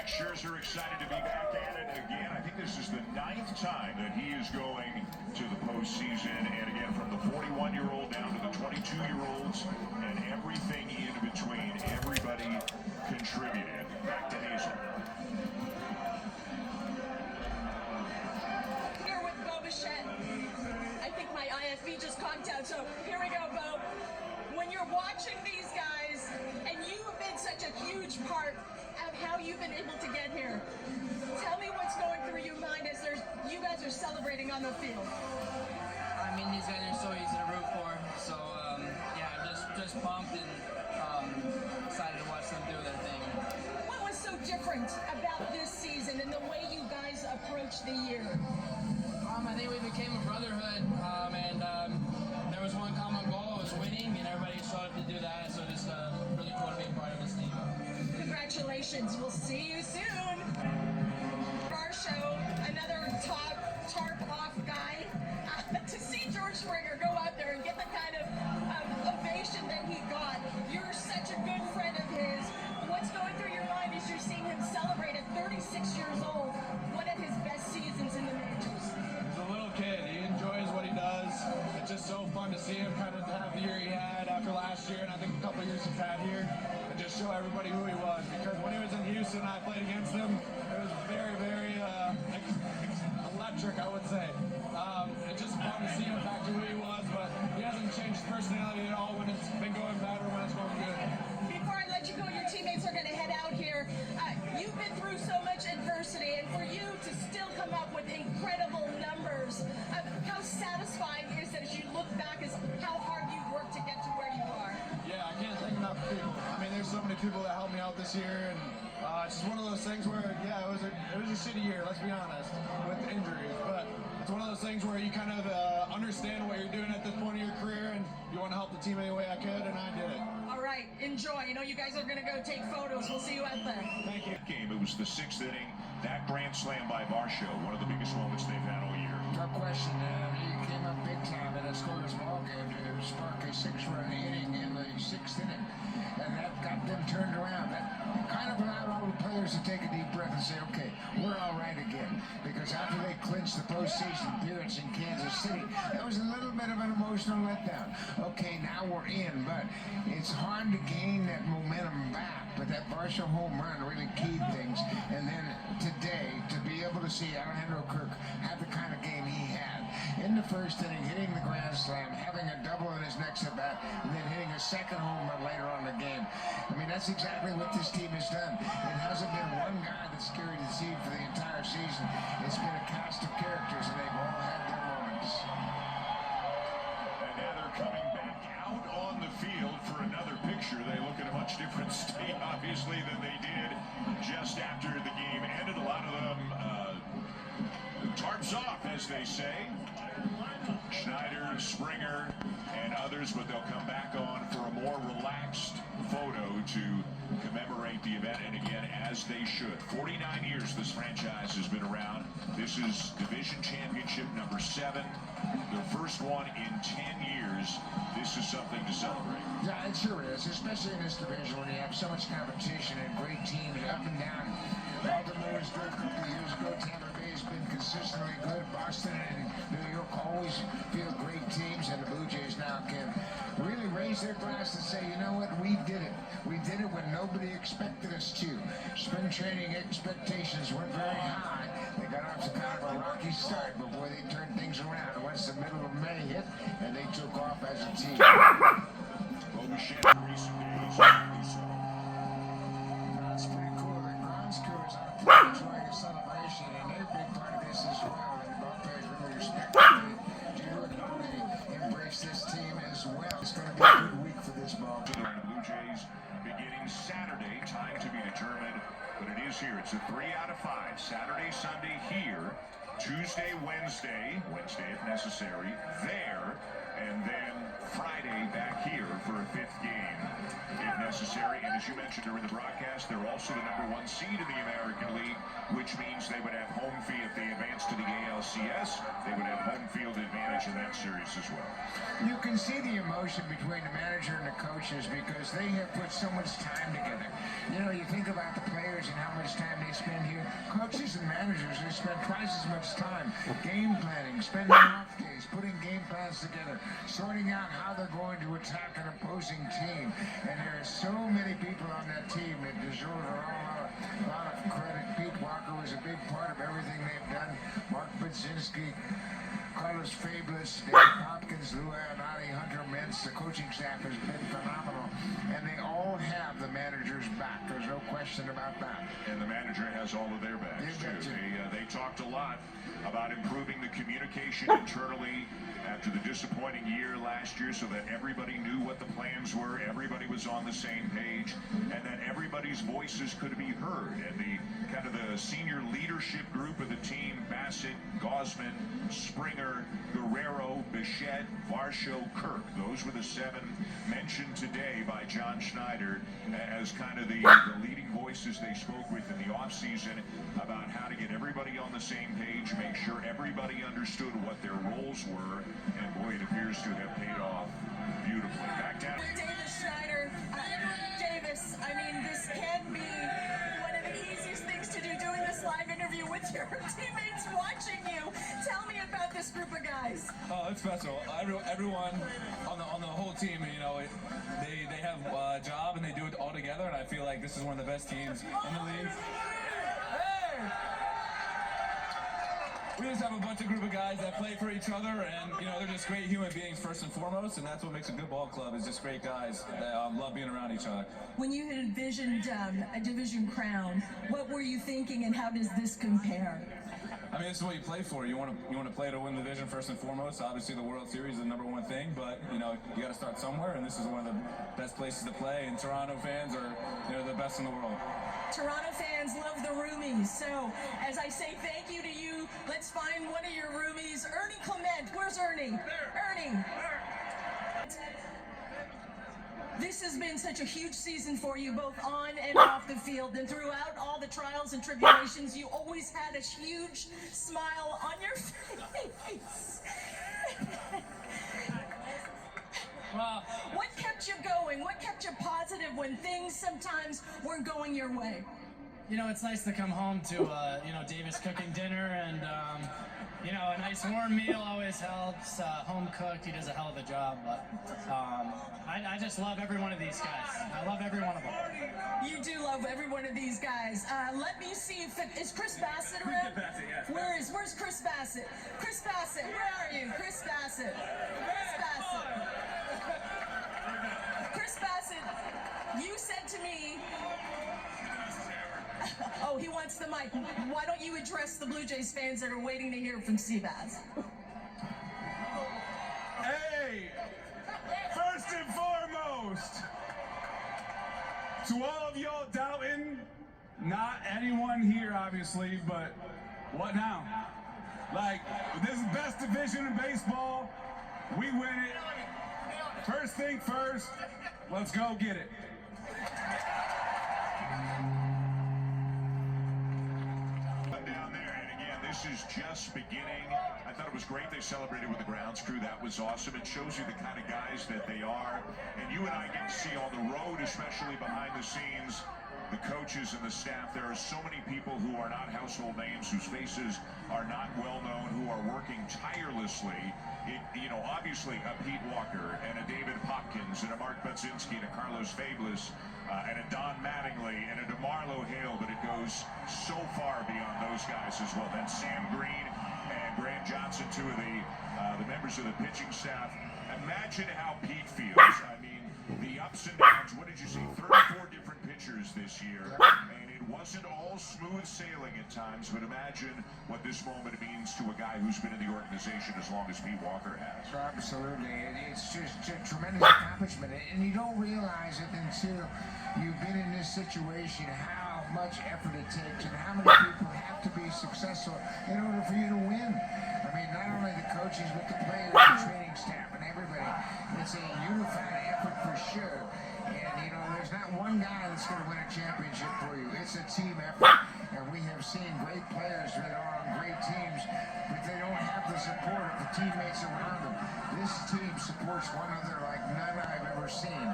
Scherzer excited to be back at it again. I think this is the 9th time that he is going to the postseason. And again, from the 41-year-old down to the 22-year-olds and everything in between. Everybody contributed. Back to Hazel. Here with Bo Bichette. I think my IFB just conked out, so here we go, Bo. When you're watching these guys, and you have been such a huge part of how you've been able to get here, tell me what's going through your mind as you guys are celebrating on the field. I mean, these guys are so easy to root for, so yeah, I'm just pumped and excited to watch them do their thing. What was so different about this season and the way you guys approached the year? I think we became a brotherhood, and there was one common goal, it was winning, and everybody showed up to do that, so just really cool to be a part of this team. Congratulations, we'll see you soon. Our show, another tarp off guy. To see George Springer go out there and get the kind of ovation that he got. You're such a good friend of his. What's going through your mind as you're seeing him celebrate at 36 years old, one of his best seasons in the majors? He's a little kid. He enjoys what he does. It's just so fun to see him kind of have the year he had after last year, and I think a couple of years he's had here, and just show everybody who he was. Because when he was in Houston, I played against him. It was very, very electric, I would say. It's just fun to see him back to who he was, but he hasn't changed his personality at all when it's been going bad or when it's going good. Before I let you go, your teammates are going to head out here. You've been through so much adversity, and for you to still come up with incredible numbers, how satisfying is it as you look back as how hard you've worked to get to where you are? Yeah, I can't thank enough people. I mean, there's so many people that helped me out this year, and it's just one of those things where, yeah, it was a shitty year, let's be honest, with injuries, but it's one of those things where you kind of understand what you're doing at this point in your career, and you want to help the team any way I could, and I did it. All right, enjoy. You know, you guys are going to go take photos. We'll see you out there. Thank you. Game. It was the 6th inning. That grand slam by Varsho, one of the biggest moments they've had all year. Tough question. He came up big time in a scoreless ball game to spark a 6-run inning in the 6th inning, and that got them turned around. That kind of allowed all the players to take a deep breath and say, okay, we're all right again. Because after they clinched the postseason appearance in Kansas City, that was a little bit of an emotional letdown. Okay, now we're in, but it's hard to gain that momentum back. But that Varsho home run really keyed things. And then today, to be able to see Alejandro Kirk have the kind of game he had in the 1st inning, hitting the grand slam, having a double in his next at bat, and then hitting a 2nd home run later on in the game. I mean, that's exactly what this team has done. It hasn't been one guy that's carried the team for the entire season. It's been a cast of characters, and they've all had their moments. And now they're coming back out on the field for another picture. They look at a much different state, obviously, than they did just after the game ended. A lot of them tarps off, as they say. Schneider, Springer, and others, but they'll come back on for a more relaxed photo to commemorate the event, and again, as they should. 49 years this franchise has been around. This is division championship number 7, their first one in 10 years. This is something to celebrate. Yeah, it sure is, especially in this division when you have so much competition and great teams up and down. Baltimore was good a couple of years ago. Tampa Bay's been consistently good. Boston and New York always field great teams, and the Blue Jays now can really raise their glass and say, you know what, we did it. We did it when nobody expected us to. Spring training expectations weren't very high. They got off to kind of a rocky start, but boy, they turned things around once the middle of May hit, and they took off as a team. Well, we shared recent days. That's pretty cool. The grounds crew is out there enjoying a celebration, and they're a big part of this as well. And the ball players really respect what they do and how they embrace this team as well. It's going to be a good week for this ball team. The Blue Jays beginning Saturday, time to be determined, but it is here. It's a 3 out of 5. Saturday, Sunday here, Tuesday, Wednesday if necessary, there, and then Friday back here for a 5th game if necessary. And as you mentioned during the broadcast, they're also the #1 seed in the American League, which means they would have home field if they advance to the ALCS. They would have home field advantage in that series as well. You can see the emotion between the manager and the coaches because they have put so much time together. You know, you think about the players and how much much time they spend here. Coaches and managers, they spend twice as much time game planning, spending off days, putting game plans together, sorting out how they're going to attack an opposing team. And there are so many people on that team that deserve a lot of credit. Pete Walker was a big part of everything they've done. Mark Budzinski, Carlos Fabulous, David Hopkins, Luann, Ali, Hunter Mintz, the coaching staff has been phenomenal. And they all have the manager's back. There's no question about that. And the manager has all of their backs, too. They talked a lot about improving the communication internally after the disappointing year last year so that everybody knew what the plans were, everybody was on the same page, and that everybody's voices could be heard. And the kind of the senior leadership group of the team, Bassett, Gosman, Springer, Guerrero, Bichette, Varsho, Kirk, those were the 7 mentioned today by John Schneider as kind of the leading voices they spoke with in the offseason about how to get everybody on the same page, make sure everybody understood what their roles were, and boy, it appears to have paid off beautifully. Back down. Davis Schneider, Davis, I mean, this can be one of the easiest things to do, doing this live interview with your teammates watching you. Tell me about this group of guys. Oh, it's special. Everyone on the whole team, you know, they have a job and they do it all together, and I feel like this is one of the best teams in the league. Hey! We just have a bunch of group of guys that play for each other, and you know, they're just great human beings first and foremost, and that's what makes a good ball club, is just great guys that love being around each other. When you had envisioned a division crown, what were you thinking, and how does this compare? I mean, this is what you play for. You want to play to win the division first and foremost. Obviously, the World Series is the number one thing, but you know, you got to start somewhere, and this is one of the best places to play. And Toronto fans are, you know, the best in the world. Toronto fans love the roomies. So, as I say thank you to you, let's find one of your roomies, Ernie Clement. Where's Ernie? Ernie. This has been such a huge season for you, both on and off the field, and throughout all the trials and tribulations, you always had a huge smile on your face. Well, What kept you going? What kept you positive when things sometimes weren't going your way? you know, it's nice to come home to, you know, Davis cooking dinner, and, you know, a nice warm meal always helps. Home cooked, he does a hell of a job, but I just love every one of these guys. I love every one of them. You do love every one of these guys. Let me see if is Chris Bassett around? Where's Chris Bassett? Chris Bassett, where are you? Chris Bassett. Chris Bassett. Chris Bassett, you said to me, oh, he wants the mic. Why don't you address the Blue Jays fans that are waiting to hear from Seabass? Hey, first and foremost, to all of y'all doubting, not anyone here obviously, but what now? Like, this is best division in baseball. We win it. First thing first, let's go get it. Down there, and again, this is just beginning. I thought it was great they celebrated with the grounds crew. That was awesome. It shows you the kind of guys that they are. And you and I get to see on the road, especially behind the scenes, the coaches and the staff. There are so many people who are not household names, whose faces are not well known, who are working tirelessly. You know, obviously a Pete Walker and a David Hopkins and a Mark Budzinski and a Carlos Fabulous and a Don Mattingly and a DeMarlo Hale, but it goes so far beyond those guys as well. Then Sam Green and Grant Johnson, two of the members of the pitching staff. Imagine how Pete feels. I mean, the ups and downs. What did you see? 34 different pitchers this year, and it wasn't all smooth sailing at times. But imagine what this moment means to a guy who's been in the organization as long as Pete Walker has. Absolutely. It's just a tremendous accomplishment, and you don't realize it until you've been in this situation, how much effort it takes and how many people have to be successful in order for you to win. I mean, not only the coaches, but the players, the training staff, and everybody. It's a unified effort for sure. And, you know, there's not one guy that's going to win a championship for you. It's a team effort, and we have have seen great players that are on great teams, but they don't have the support of the teammates around them. This team supports one another like none I've ever seen.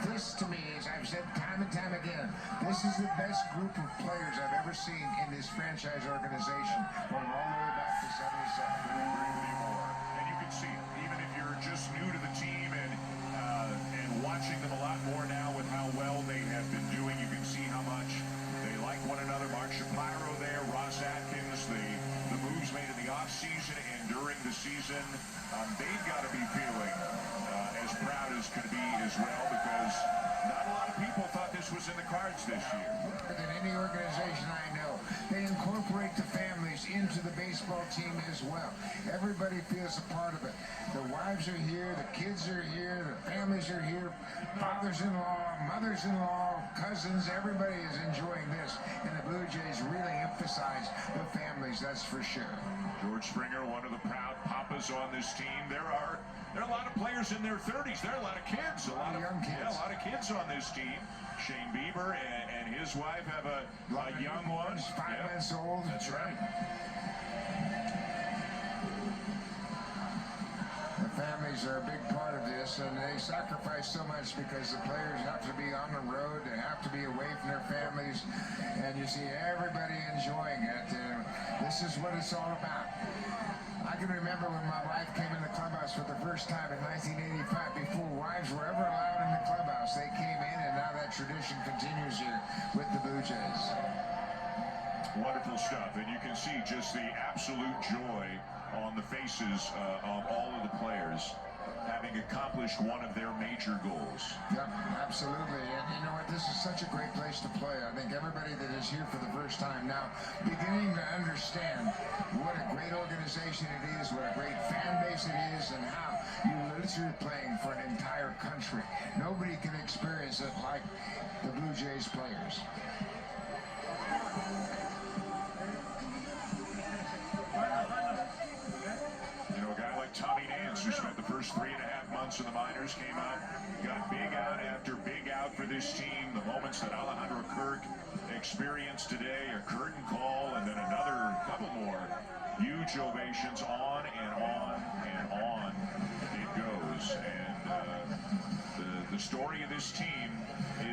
This, to me, as I've said time and time again, this is the best group of players I've ever seen in this franchise organization, going all the way back to '77. And you can see it, even if you're just new to the team and watching them a lot more now with how well they have been doing. You can see how much they like one another. Mark Shapiro there, Ross Atkins, the moves made in the offseason and during the season. They've got to be feeling as proud as could be as well, because not a lot of people thought this was in the cards this year. More than any organization I know, they incorporate the families into the baseball team as well. Everybody feels a part of it. The wives are here, the kids are here, the families are here, fathers-in-law, mothers-in-law, cousins, everybody is enjoying this. And the Blue Jays really emphasize the families, that's for sure. George Springer, one of the proud papas on this team. There are a lot of players in their 30s. There are a lot of kids. A lot of young kids. Yeah, a lot of kids on this team. Shane Bieber and his wife have a young one. 5 months old. That's right. The families are a big part of this, and they sacrifice so much because the players have to be on the road, they have to be away from their families, and you see everybody enjoying it. This is what it's all about. I can remember when my wife came in the clubhouse for the first time in 1985, before wives were ever allowed in the clubhouse. They came in, and now that tradition continues here with the Blue Jays. Wonderful stuff, and you can see just the absolute joy on the faces of all of the players having accomplished one of their major goals. Yep, absolutely. And you know what? This is such a great place to play. I think everybody that is here for the first time now beginning to understand what a great organization it is, what a great fan base it is, and how you literally playing for an entire country. Nobody can experience it like the Blue Jays players. You know, a guy like Tommy Nance, who spent the first 3.5 months in the minors, came out, got big out after big out for this team. The moments that Alejandro Kirk experienced today, a curtain call, and then another couple more huge ovations. On and on and on it goes. And the story of this team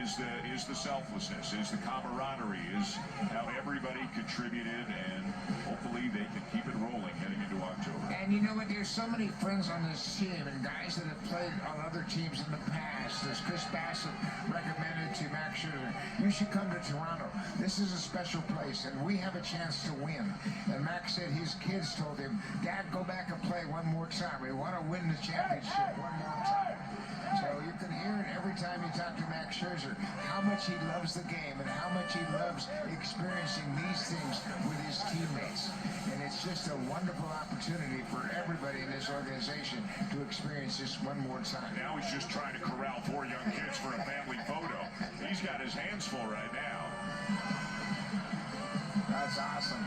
is the selflessness, is the camaraderie, is how everybody contributed, and hopefully they can keep it rolling heading into October. And you know what? There's so many friends on this team and guys that have played on other teams in the past. As Chris Bassett recommended to Max Scherzer, you should come to Toronto. This is a special place, and we have a chance to win. And Max said his kids told him, Dad, go back and play one more time. We want to win the championship one more time. So you can hear it every time you talk to Max Scherzer, how much he loves the game and how much he loves experiencing these things with his teammates. And it's just a wonderful opportunity for everybody in this organization to experience this one more time. Now he's just trying to corral 4 young kids for a family photo. He's got his hands full right now. That's awesome.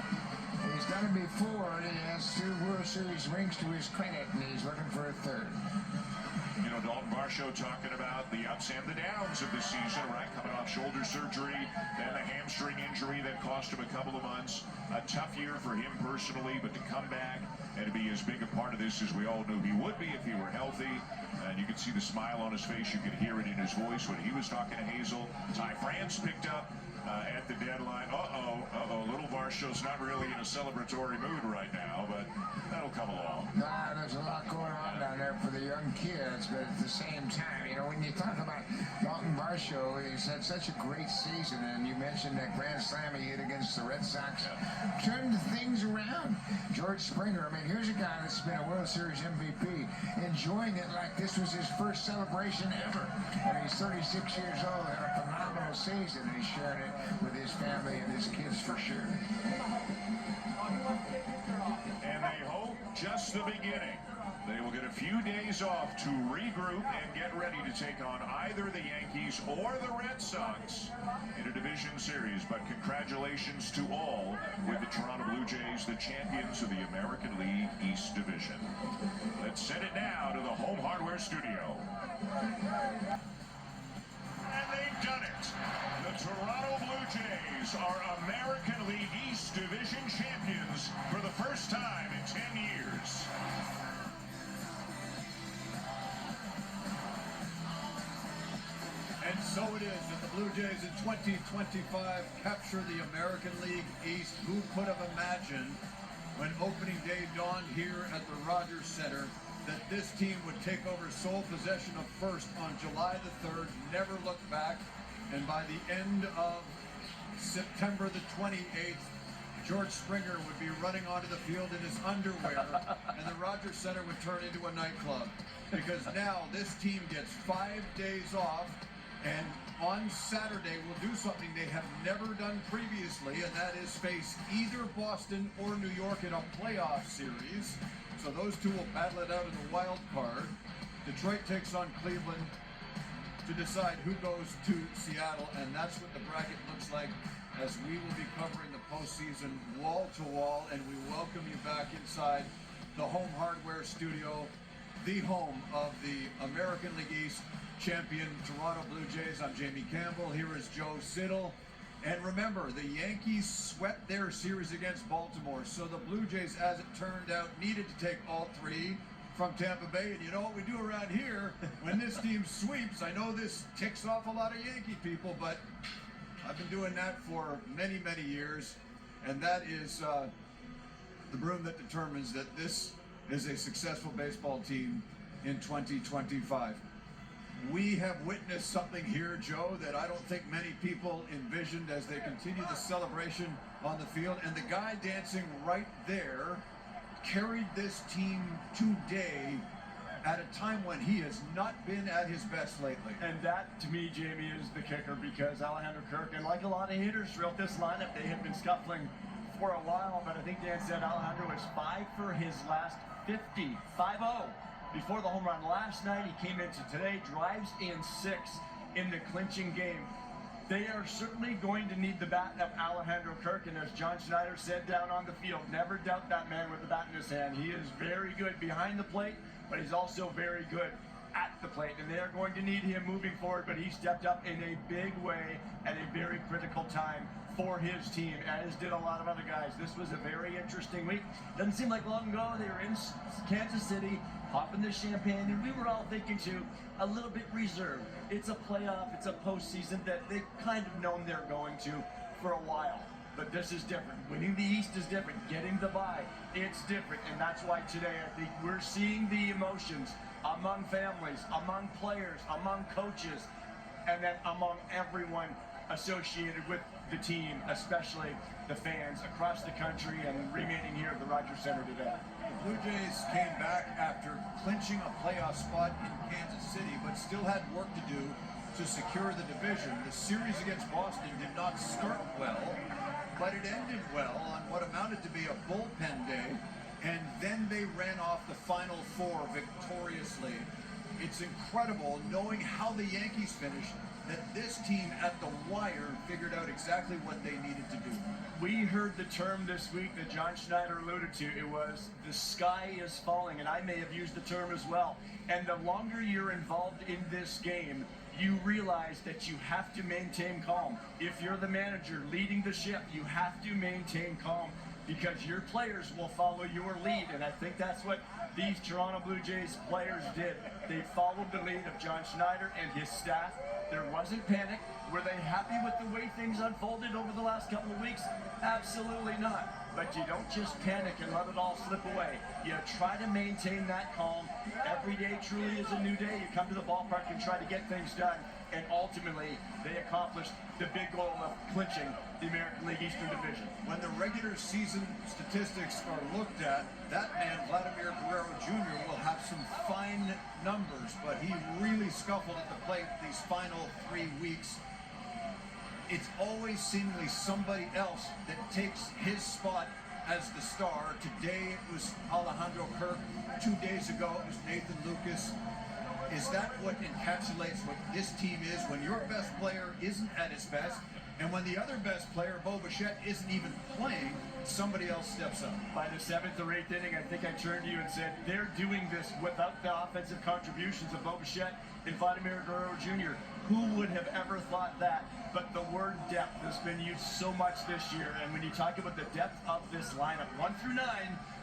He's done it before, and he has 2 World Series rings to his credit, and he's looking for a 3rd. You know, Dalton Varsho talking about the ups and the downs of the season, right? Coming off shoulder surgery, then the hamstring injury that cost him a couple of months. A tough year for him personally, but to come back and to be as big a part of this as we all knew he would be if he were healthy. And you could see the smile on his face. You could hear it in his voice when he was talking to Hazel. Ty France picked up at the deadline. Little Varsho's not really in a celebratory mood right now, but that'll come along. Nah, there's a lot going on down there for the young kids, but at the same time, you know, when you talk about Dalton Varsho, he's had such a great season, and you mentioned that grand slam he hit against the Red Sox. Turned things around. George Springer, I mean, here's a guy that's been a World Series MVP, enjoying it like this was his first celebration ever. And he's 36 years old, had a phenomenal season, and he's sharing it with his family and his kids for sure. And they hope just the beginning. They will get a few days off to regroup and get ready to take on either the Yankees or the Red Sox in a division series. But congratulations to all with the Toronto Blue Jays, the champions of the American League East Division. Let's send it now to the Home Hardware Studio. And they've done it. The Toronto Blue Jays are American League East Jays in 2025 capture the American League East. Who could have imagined when opening day dawned here at the Rogers Center that this team would take over sole possession of first on July the 3rd, never look back, and by the end of September the 28th, George Springer would be running onto the field in his underwear, and the Rogers Center would turn into a nightclub. Because now this team gets 5 days off, and on Saturday will do something they have never done previously, and that is face either Boston or New York in a playoff series. So those two will battle it out in the wild card. Detroit takes on Cleveland to decide who goes to Seattle, and that's what the bracket looks like as we will be covering the postseason wall to wall, and we welcome you back inside the Home Hardware Studio, the home of the American League East champion Toronto Blue Jays. I'm Jamie Campbell. Here is Joe Siddall. And remember, the Yankees swept their series against Baltimore, so the Blue Jays, as it turned out, needed to take all three from Tampa Bay. And you know what we do around here when this team sweeps? I know this ticks off a lot of Yankee people, but I've been doing that for many, many years, and that is the broom that determines that this is a successful baseball team in 2025. We have witnessed something here, Joe, that I don't think many people envisioned as they continue the celebration on the field. And the guy dancing right there carried this team today at a time when he has not been at his best lately. And that, to me, Jamie, is the kicker, because Alejandro Kirk, and like a lot of hitters throughout this lineup, they have been scuffling for a while, but I think Dan said Alejandro is 5 for his last 50, 5-0. Before the home run last night, he came into today, drives in 6 in the clinching game. They are certainly going to need the bat of Alejandro Kirk, and as John Schneider said down on the field, never doubt that man with the bat in his hand. He is very good behind the plate, but he's also very good at the plate, and they are going to need him moving forward, but he stepped up in a big way at a very critical time for his team, as did a lot of other guys. This was a very interesting week. Doesn't seem like long ago they were in Kansas City, popping the champagne, and we were all thinking too, a little bit reserved. It's a playoff, it's a postseason that they've kind of known they're going to for a while. But this is different. Winning the East is different. Getting the bye, it's different. And that's why today I think we're seeing the emotions among families, among players, among coaches, and then among everyone associated with the team, especially the fans across the country and remaining here at the Rogers Center today. The Blue Jays came back after clinching a playoff spot in Kansas City, but still had work to do to secure the division. The series against Boston did not start well, but it ended well on what amounted to be a bullpen day, and then they ran off the Final Four victoriously. It's incredible, knowing how the Yankees finished, that this team at the wire figured out exactly what they needed to do. We heard the term this week that John Schneider alluded to. It was, the sky is falling, and I may have used the term as well. And the longer you're involved in this game, you realize that you have to maintain calm. If you're the manager leading the ship, you have to maintain calm, because your players will follow your lead. And I think that's what these Toronto Blue Jays players did. They followed the lead of John Schneider and his staff. There wasn't panic. Were they happy with the way things unfolded over the last couple of weeks? Absolutely not. But you don't just panic and let it all slip away. You try to maintain that calm. Every day truly is a new day. You come to the ballpark and try to get things done. And ultimately, they accomplished the big goal of clinching the American League Eastern Division. When the regular season statistics are looked at, that man, Vladimir Guerrero Jr., will have some fine numbers, but he really scuffled at the plate these final 3 weeks. It's always seemingly somebody else that takes his spot as the star. Today it was Alejandro Kirk. 2 days ago it was Nathan Lucas. Is that what encapsulates what this team is, when your best player isn't at his best, and when the other best player, Bo Bichette, isn't even playing, somebody else steps up? By the 7th or 8th inning, I think I turned to you and said, they're doing this without the offensive contributions of Bo Bichette and Vladimir Guerrero Jr. Who would have ever thought that? But the word depth has been used so much this year, and when you talk about the depth of this lineup, 1 through 9,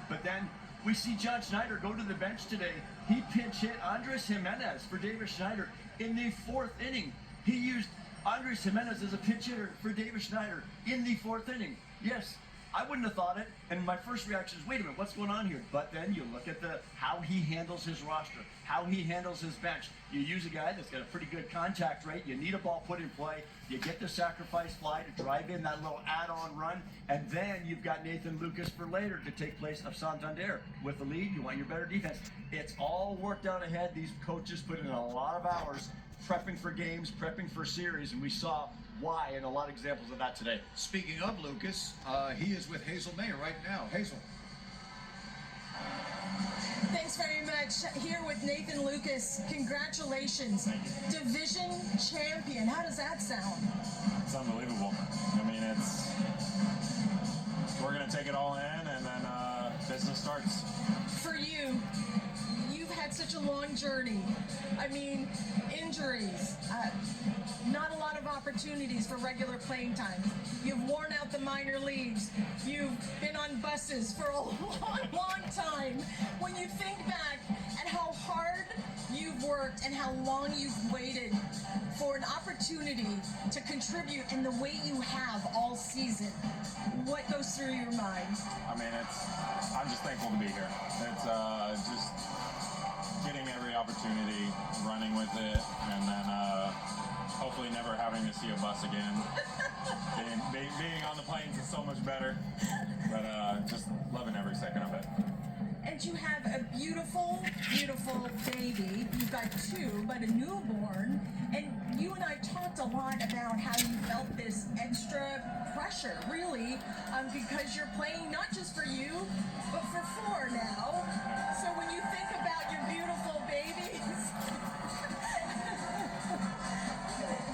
but then we see John Schneider go to the bench today. He pinch hit Andres Jimenez for Davis Schneider in the 4th inning. He used Andres Jimenez is a pinch hitter for David Schneider in the 4th inning. Yes, I wouldn't have thought it, and my first reaction is, wait a minute, what's going on here? But then you look at how he handles his roster, how he handles his bench. You use a guy that's got a pretty good contact rate, you need a ball put in play, you get the sacrifice fly to drive in that little add-on run, and then you've got Nathan Lucas for later to take place of Santander. With the lead, you want your better defense. It's all worked out ahead. These coaches put in a lot of hours prepping for games, prepping for series, and we saw why, and a lot of examples of that today. Speaking of Lucas, he is with Hazel May right now. Hazel. Thanks very much. Here with Nathan Lucas. Congratulations. Division champion. How does that sound? It's unbelievable. I mean, we're going to take it all in, and then business starts. For you, you've had such a long journey. I mean, injuries, not a lot of opportunities for regular playing time. You've worn out the minor leagues. You've been on buses for a long, long time. When you think back at how hard you've worked and how long you've waited for an opportunity to contribute in the way you have all season, what goes through your mind? I mean, I'm just thankful to be here. It's just getting every opportunity, running with it, and then hopefully never having to see a bus again. being on the planes is so much better, but just loving every second of it. And you have a beautiful, beautiful baby. You've got 2, but a newborn. And you and I talked a lot about how you felt this extra pressure, really, because you're playing not just for you, but for 4 now. So when you think about your beautiful babies,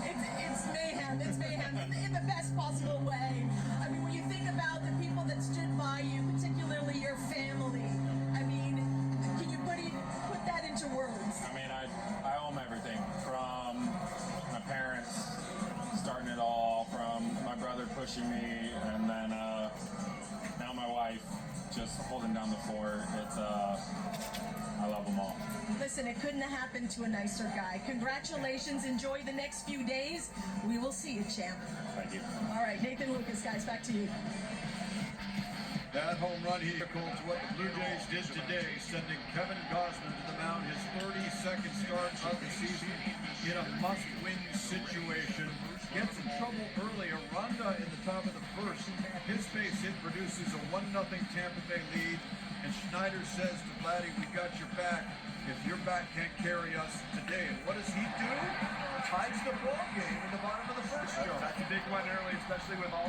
it's mayhem. It's mayhem in the best possible way. I mean, when you think about the people that stood by you, particularly your family, I mean, can you put that into words? I mean, I owe them everything, from my parents starting it all, from my brother pushing me, and then now my wife just holding down the fort. I love them all. Listen, it couldn't have happened to a nicer guy. Congratulations. Enjoy the next few days. We will see you, champ. Thank you. All right, Nathan Lucas, guys, back to you. That home run he equals what the Blue Jays did today, sending Kevin Gausman to the mound, his 32nd start of the season in a must-win situation. Gets in trouble early. Aranda in the top of the first. His base hit produces a 1-0 Tampa Bay lead. And Schneider says to Vladdy, we got your back if your back can't carry us today. And what does he do? Ties the ball game in the bottom of the first, Joe. That's a big one early, especially with all